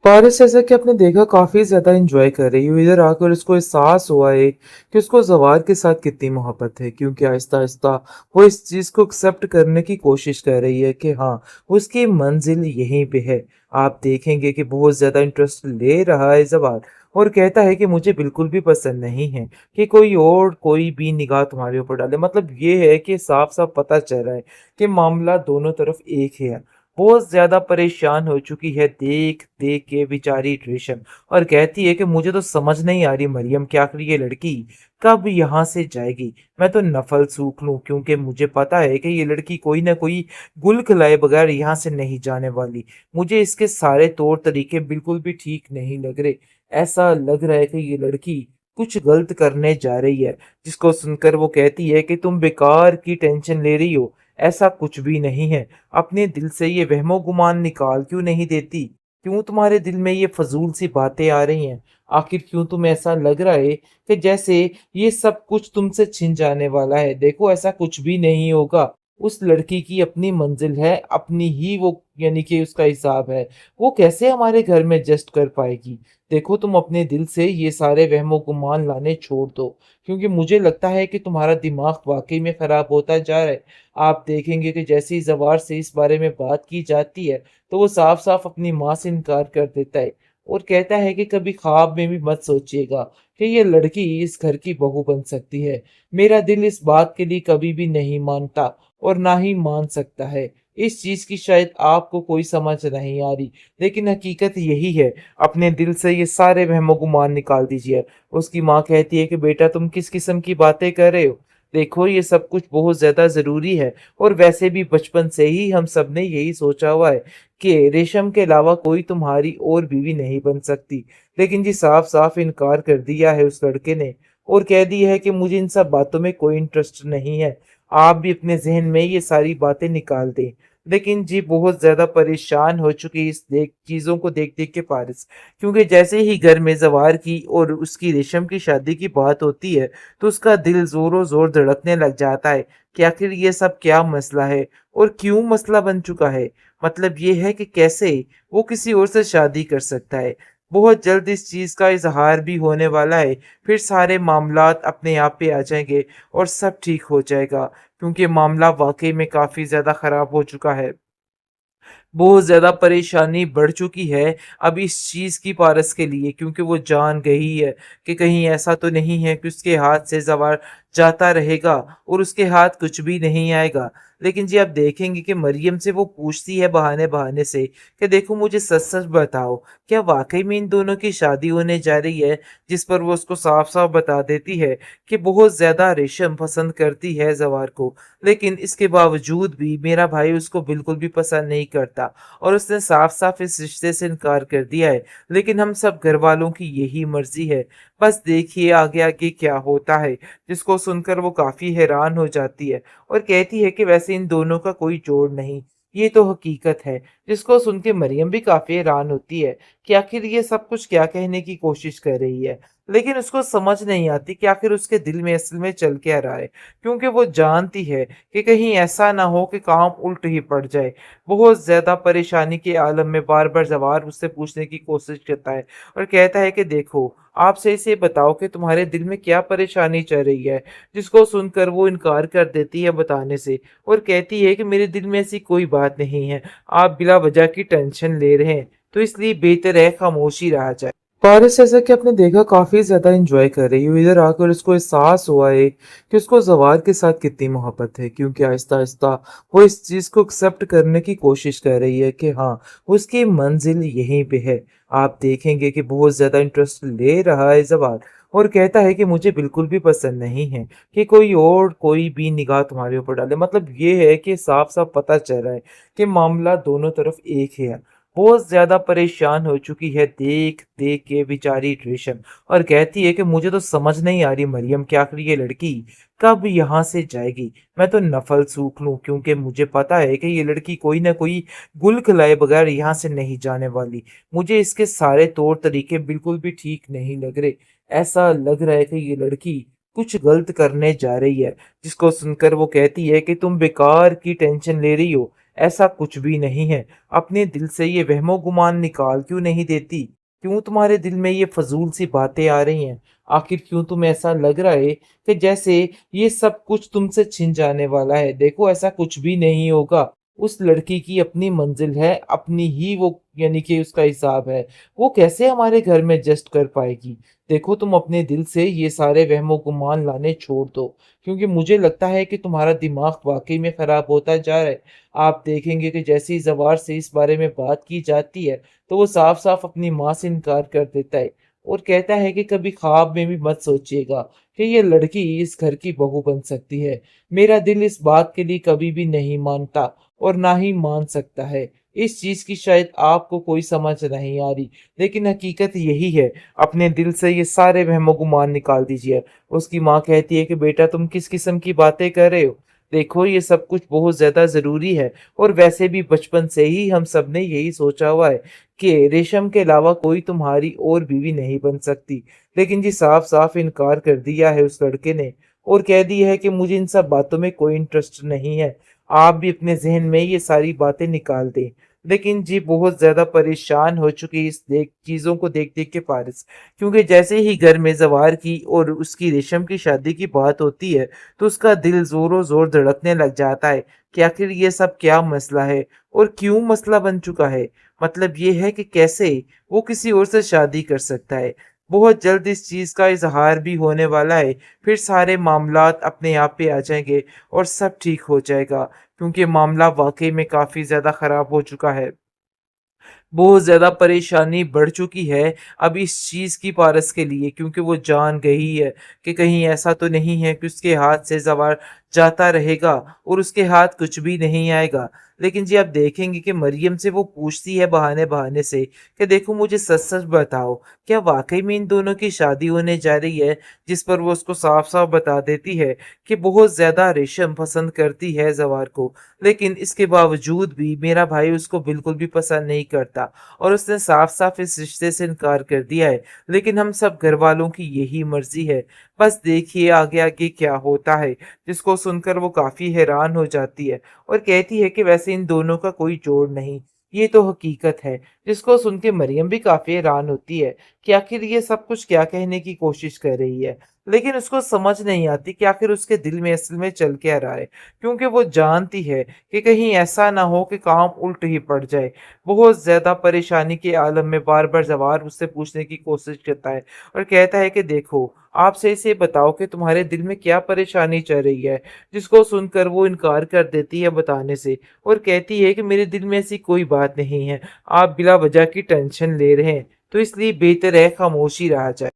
बारिश जैसा कि आपने देखा काफ़ी ज़्यादा एंजॉय कर रही है। इधर आकर उसको एहसास हुआ है कि उसको ज़वार के साथ कितनी मोहब्बत है, क्योंकि आहिस्ता-आहिस्ता वो इस चीज़ को एक्सेप्ट करने की कोशिश कर रही है कि हाँ, उसकी मंज़िल यहीं पे है। आप देखेंगे कि बहुत ज़्यादा इंटरेस्ट ले रहा है ज़वार और कहता है कि मुझे बिल्कुल भी पसंद नहीं है कि कोई भी निगाह तुम्हारे ऊपर डाले। मतलब ये है कि साफ-साफ पता चल रहा है कि मामला दोनों तरफ एक ही है। बहुत ज़्यादा परेशान हो चुकी है देख-देख के बेचारी रेशम और कहती है कि मुझे तो समझ नहीं आ रही मरियम कि आखिर ये लड़की कब यहाँ से जाएगी। मैं तो नफ़ल सूख लूँ, क्योंकि मुझे पता है कि ये लड़की कोई न कोई गुल खिलाए बगैर यहाँ से नहीं जाने वाली। मुझे इसके सारे तौर तरीके बिल्कुल भी ठीक नहीं लग रहे। ऐसा लग रहा है कि ये लड़की कुछ गलत करने जा रही है, जिसको सुनकर वो कहती है कि तुम बेकार की टेंशन ले रही हो, ऐसा कुछ भी नहीं है। अपने दिल से ये वहमो-गुमान निकाल क्यों नहीं देती? क्यों तुम्हारे दिल में ये फ़ज़ूल सी बातें आ रही हैं? आखिर क्यों तुम्हें ऐसा लग रहा है कि जैसे ये सब कुछ तुमसे छिन जाने वाला है? देखो, ऐसा कुछ भी नहीं होगा। उस लड़की की अपनी मंज़िल है, अपनी ही वो यानी कि उसका हिसाब है। वो कैसे हमारे घर में एडजस्ट कर पाएगी? देखो, तुम अपने दिल से ये सारे वहमो-गुमान लाने छोड़ दो, क्योंकि मुझे लगता है कि तुम्हारा दिमाग वाक़ई में ख़राब होता जा रहा है। आप देखेंगे कि जैसे ही ज़वार से इस बारे में बात की जाती है, तो वो साफ-साफ अपनी माँ से इनकार कर देता है और कहता है कि कभी ख्वाब में भी मत सोचिएगा कि ये लड़की इस घर की बहू बन सकती है। मेरा दिल इस बात के लिए कभी भी नहीं मानता और ना ही मान सकता है। इस चीज़ की शायद आपको कोई समझ नहीं आ रही, लेकिन हकीकत यही है। अपने दिल से ये सारे वहमो-गुमान निकाल दीजिए। उसकी माँ कहती है कि बेटा, तुम किस किस्म की बातें कर रहे हो? देखो, ये सब कुछ बहुत ज़्यादा ज़रूरी है और वैसे भी बचपन से ही हम सब ने यही सोचा हुआ है कि रेशम के अलावा कोई तुम्हारी और बीवी नहीं बन सकती। लेकिन जी साफ-साफ इनकार कर दिया है उस लड़के ने और कह दिया है कि मुझे इन सब बातों में कोई इंटरेस्ट नहीं है। आप भी अपने ज़हन में ये सारी बातें निकाल दें। लेकिन जी बहुत ज़्यादा परेशान हो चुकी इस देख चीज़ों को देख-देख के पारस, क्योंकि जैसे ही घर में ज़वार की और उसकी रेशम की शादी की बात होती है, तो उसका दिल ज़ोरों-ज़ोर धड़कने लग जाता है कि आखिर ये सब क्या मसला है और क्यों मसला बन चुका है? मतलब ये है कि कैसे वो किसी और से शादी कर सकता है। बहुत जल्द इस चीज़ का इज़हार भी होने वाला है, फिर सारे मामलात अपने आप पे आ जाएँगे और सब ठीक हो जाएगा, क्योंकि मामला वाक़ई में काफ़ी ज़्यादा ख़राब हो चुका है। बहुत ज़्यादा परेशानी बढ़ चुकी है अब इस चीज़ की पारस के लिए, क्योंकि वो जान गई है कि कहीं ऐसा तो नहीं है कि उसके हाथ से ज़वार जाता रहेगा और उसके हाथ कुछ भी नहीं आएगा। लेकिन जी आप देखेंगे कि मरियम से वो पूछती है बहाने-बहाने से कि देखो, मुझे सच-सच बताओ, क्या वाक़ई में इन दोनों की शादी होने जा रही है? जिस पर वो उसको साफ-साफ बता देती है कि बहुत ज़्यादा रेशम पसंद करती है ज़वार को, लेकिन इसके बावजूद भी मेरा भाई उसको बिल्कुल भी पसंद नहीं करता और उसने साफ-साफ इस रिश्ते से इनकार कर दिया है। लेकिन हम सब घरवालों की यही मर्ज़ी है। बस देखिए आगे-आगे क्या होता है। जिसको सुनकर वो काफ़ी हैरान हो जाती है और कहती है कि वैसे इन दोनों का कोई जोड़ नहीं, ये तो हकीकत है। जिसको सुन के मरियम भी काफ़ी हैरान होती है कि आखिर ये सब कुछ क्या कहने की कोशिश कर रही है। लेकिन उसको समझ नहीं आती कि आखिर उसके दिल में असल में चल क्या रहा है, क्योंकि वो जानती है कि कहीं ऐसा ना हो कि काम उल्ट ही पड़ जाए। बहुत ज़्यादा परेशानी के आलम में बार-बार ज़वार उससे पूछने की कोशिश करता है और कहता है कि देखो, आप सही से बताओ कि तुम्हारे दिल में क्या परेशानी चल रही है? जिसको सुनकर वो इनकार कर देती है बताने से और कहती है कि मेरे दिल में ऐसी कोई बात नहीं है। आप बिला वजह की टेंशन ले रहे हैं, तो इसलिए बेहतर है खामोश ही रहा जाए। पारस जैसा कि आपने देखा काफ़ी ज़्यादा एंजॉय कर रही है। इधर आकर उसको एहसास हुआ है कि उसको ज़वार के साथ कितनी मोहब्बत है, क्योंकि आहिस्ता-आहिस्ता वो इस चीज़ को एक्सेप्ट करने की कोशिश कर रही है कि हाँ, उसकी मंज़िल यहीं पे है। आप देखेंगे कि बहुत ज़्यादा इंटरेस्ट ले रहा है ज़वार और कहता है कि मुझे बिल्कुल भी पसंद नहीं है कि कोई भी निगाह तुम्हारे ऊपर डाले। मतलब ये है कि साफ-साफ पता चल रहा है कि मामला दोनों तरफ एक ही है। बहुत ज़्यादा परेशान हो चुकी है देख-देख के बेचारी रेशम और कहती है कि मुझे तो समझ नहीं आ रही मरियम कि आखिर ये लड़की कब यहाँ से जाएगी। मैं तो नफ़ल सूख लूँ, क्योंकि मुझे पता है कि ये लड़की कोई न कोई गुल खिलाए बगैर यहाँ से नहीं जाने वाली। मुझे इसके सारे तौर तरीके बिल्कुल भी ठीक नहीं लग रहे। ऐसा लग रहा है कि ये लड़की कुछ गलत करने जा रही है, जिसको सुनकर वो कहती है कि तुम बेकार की टेंशन ले रही हो, ऐसा कुछ भी नहीं है। अपने दिल से ये वहमो गुमान निकाल क्यों नहीं देती? क्यों तुम्हारे दिल में ये फजूल सी बातें आ रही हैं? आखिर क्यों तुम्हें ऐसा लग रहा है कि जैसे ये सब कुछ तुमसे छिन जाने वाला है? देखो, ऐसा कुछ भी नहीं होगा। उस लड़की की अपनी मंजिल है, अपनी ही वो यानी कि उसका हिसाब है। वो कैसे हमारे घर में एडजस्ट कर पाएगी? देखो, तुम अपने दिल से ये सारे वहमो-गुमान लाने छोड़ दो, क्योंकि मुझे लगता है कि तुम्हारा दिमाग वाक़ई में ख़राब होता जा रहा है। आप देखेंगे कि जैसे ही ज़वार से इस बारे में बात की जाती है, तो वो साफ-साफ अपनी माँ से इनकार कर देता है और कहता है कि कभी ख्वाब में भी मत सोचिएगा कि ये लड़की इस घर की बहू बन सकती है। मेरा दिल इस बात के लिए कभी भी नहीं मानता और ना ही मान सकता है। इस चीज़ की शायद आपको कोई समझ नहीं आ रही, लेकिन हकीकत यही है। अपने दिल से ये सारे वहमो-गुमान निकाल दीजिए। उसकी माँ कहती है कि बेटा, तुम किस किस्म की बातें कर रहे हो? देखो, ये सब कुछ बहुत ज़्यादा ज़रूरी है और वैसे भी बचपन से ही हम सब ने यही सोचा हुआ है कि रेशम के अलावा कोई तुम्हारी और बीवी नहीं बन सकती। लेकिन जी साफ-साफ इनकार कर दिया है उस लड़के ने और कह दिया है कि मुझे इन सब बातों में कोई इंटरेस्ट नहीं है। आप भी अपने ज़हन में ये सारी बातें निकाल दें। लेकिन जी बहुत ज़्यादा परेशान हो चुकी इस देख चीज़ों को देख-देख के पारस, क्योंकि जैसे ही घर में ज़वार की और उसकी रेशम की शादी की बात होती है, तो उसका दिल ज़ोरों-ज़ोर धड़कने लग जाता है कि आखिर ये सब क्या मसला है और क्यों मसला बन चुका है? मतलब ये है कि कैसे वो किसी और से शादी कर सकता है। बहुत जल्द इस चीज़ का इज़हार भी होने वाला है, फिर सारे मामलात अपने आप पे आ जाएँगे और सब ठीक हो जाएगा, क्योंकि मामला वाक़ई में काफ़ी ज़्यादा ख़राब हो चुका है। बहुत ज़्यादा परेशानी बढ़ चुकी है अब इस चीज़ की पारस के लिए, क्योंकि वो जान गई है कि कहीं ऐसा तो नहीं है कि उसके हाथ से ज़वार जाता रहेगा और उसके हाथ कुछ भी नहीं आएगा। लेकिन जी आप देखेंगे कि मरियम से वो पूछती है बहाने-बहाने से कि देखो, मुझे सच-सच बताओ, क्या वाक़ई में इन दोनों की शादी होने जा रही है? जिस पर वो उसको साफ-साफ बता देती है कि बहुत ज़्यादा रेशम पसंद करती है ज़वार को, लेकिन इसके बावजूद भी मेरा भाई उसको बिल्कुल भी पसंद नहीं करता और उसने साफ-साफ इस रिश्ते से इनकार कर दिया है। लेकिन हम सब घरवालों की यही मर्ज़ी है। बस देखिए आगे-आगे क्या होता है। जिसको सुनकर वो काफ़ी हैरान हो जाती है और कहती है कि वैसे इन दोनों का कोई जोड़ नहीं। ये तो हकीकत है। जिसको सुन के मरियम भी काफ़ी हैरान होती है कि आखिर ये सब कुछ क्या कहने की कोशिश कर रही है। लेकिन उसको समझ नहीं आती कि आखिर उसके दिल में असल में चल क्या रहा है। क्योंकि वो जानती है कि कहीं ऐसा ना हो कि काम उल्ट ही पड़ जाए। बहुत ज़्यादा परेशानी के आलम में बार-बार ज़वार उससे पूछने की कोशिश करता है और कहता है कि देखो, आप सही से बताओ कि तुम्हारे दिल में क्या परेशानी चल रही है? जिसको सुनकर वो इनकार कर देती है बताने से और कहती है कि मेरे दिल में ऐसी कोई बात नहीं है। आप बिला वजह की टेंशन ले रहे हैं, तो इसलिए बेहतर है खामोश ही रहा जाए।